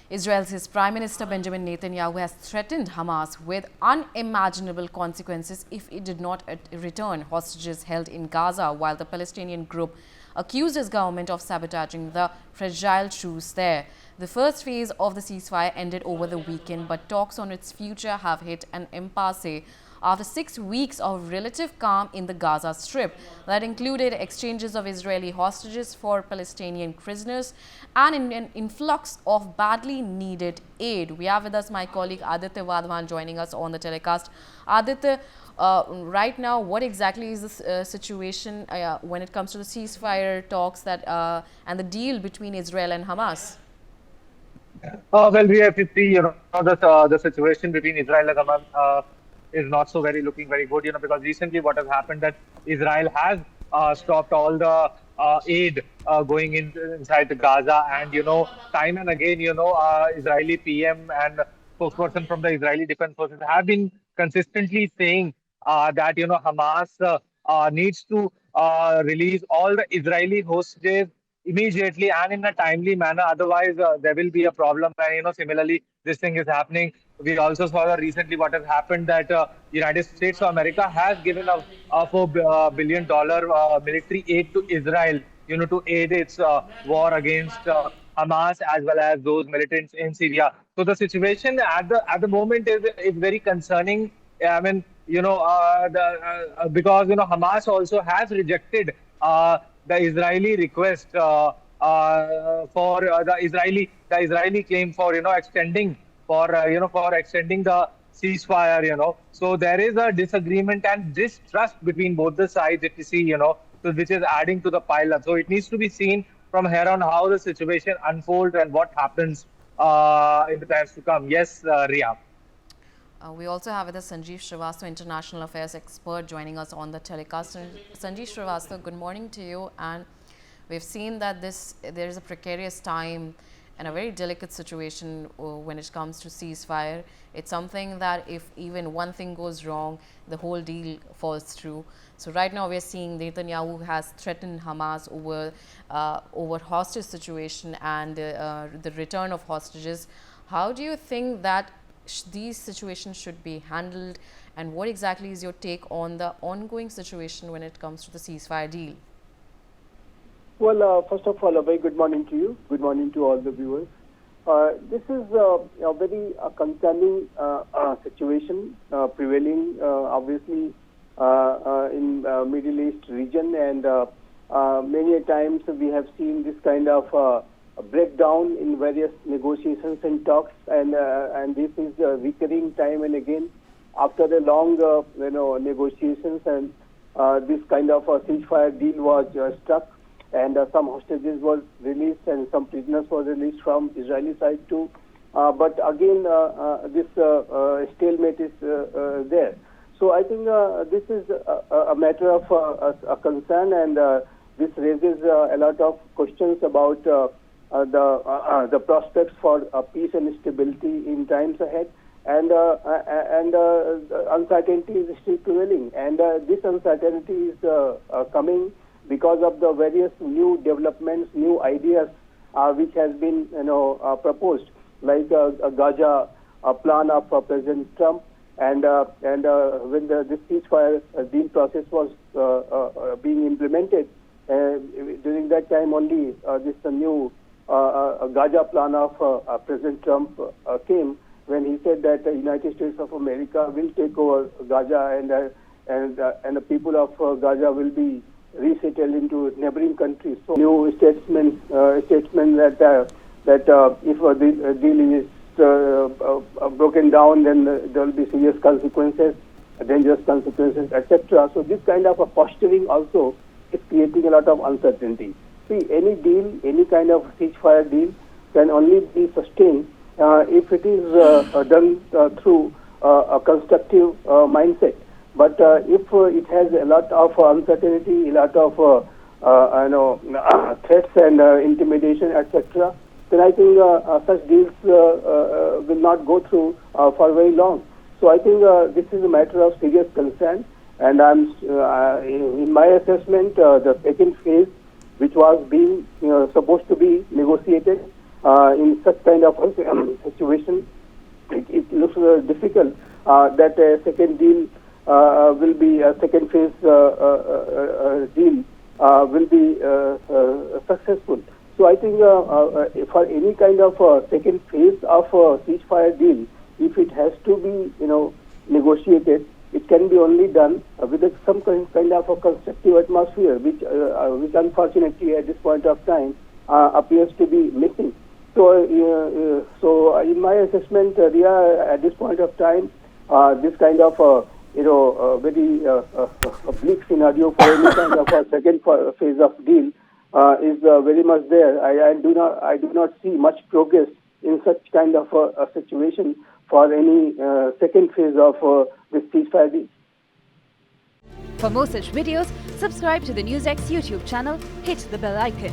Israel's Prime Minister Benjamin Netanyahu has threatened Hamas with unimaginable consequences if it did not return hostages held in Gaza, while the Palestinian group accused his government of sabotaging the fragile truce there. The first phase of the ceasefire ended over the weekend, but talks on its future have hit an impasse after 6 weeks of relative calm in the Gaza Strip that included exchanges of Israeli hostages for Palestinian prisoners and an influx of badly needed aid. We have with us my colleague Aditya Wadhwan joining us on the telecast. Aditya, right now, what exactly is the situation when it comes to the ceasefire talks and the deal between Israel and Hamas? Well, we have to see, the situation between Israel and Hamas is not so very looking very good, because recently what has happened that Israel has stopped all the aid going inside the Gaza, and time and again, Israeli PM and spokesperson from the Israeli Defense Forces have been consistently saying that Hamas needs to release all the Israeli hostages immediately and in a timely manner. Otherwise, there will be a problem. And similarly, this thing is happening. We also saw that recently what has happened that United States of America has given a $4 billion military aid to Israel, to aid its war against Hamas as well as those militants in Syria. So the situation at the moment is very concerning. I mean, because Hamas also has rejected the Israeli request for the Israeli claim for extending for extending the ceasefire. So there is a disagreement and distrust between both the sides, if you see, so which is adding to the pile up. So it needs to be seen from here on how the situation unfolds and what happens in the times to come. Yes, Ria. We also have with us Sanjeev Srivastava, International Affairs expert, joining us on the telecast. Sanjeev Srivastava, good morning to you. And we've seen that there is a precarious time and a very delicate situation when it comes to ceasefire. It's something that if even one thing goes wrong, the whole deal falls through. So right now we're seeing Netanyahu has threatened Hamas over hostage situation and the return of hostages. How do you think that these situations should be handled, and what exactly is your take on the ongoing situation when it comes to the ceasefire deal? Well, first of all, a very good morning to you. Good morning to all the viewers. This is a very concerning situation prevailing, obviously, in Middle East region, and many a times we have seen this kind of a breakdown in various negotiations and talks, and this is recurring time and again after the long negotiations, and this kind of a ceasefire deal was struck, and some hostages were released and some prisoners were released from Israeli side too. But again, this stalemate is there. So I think this is a matter of a concern, and this raises a lot of questions about the prospects for peace and stability in times ahead, and uncertainty is still prevailing, and this uncertainty is coming because of the various new developments, new ideas which has been proposed, like a Gaza plan of President Trump, and when this ceasefire deal process was being implemented, during that time only this new Gaza plan of President Trump came, when he said that the United States of America will take over Gaza, and the people of Gaza will be resettled into neighboring countries. So new statement that if the deal is broken down, then there will be serious consequences, dangerous consequences, etc. So this kind of a posturing also is creating a lot of uncertainty. See, any deal, any kind of ceasefire deal can only be sustained if it is done through a constructive mindset. But if it has a lot of uncertainty, a lot of threats and intimidation, etc., then I think such deals will not go through for very long. So I think this is a matter of serious concern, and I'm in my assessment, the second phase, which was being supposed to be negotiated, in such kind of a situation, it looks difficult that a second deal will be a second phase deal will be successful. So I think for any kind of second phase of a ceasefire deal, if it has to be negotiated, it can be only done with some kind of a constructive atmosphere, which unfortunately at this point of time appears to be missing. So, so in my assessment, Riya, at this point of time, this kind of very bleak scenario for any kind of a second phase of deal is very much there. I do not see much progress in such kind of a situation for any second phase of this ceasefire deal. For more such videos, subscribe to the NewsX YouTube channel, hit the bell icon.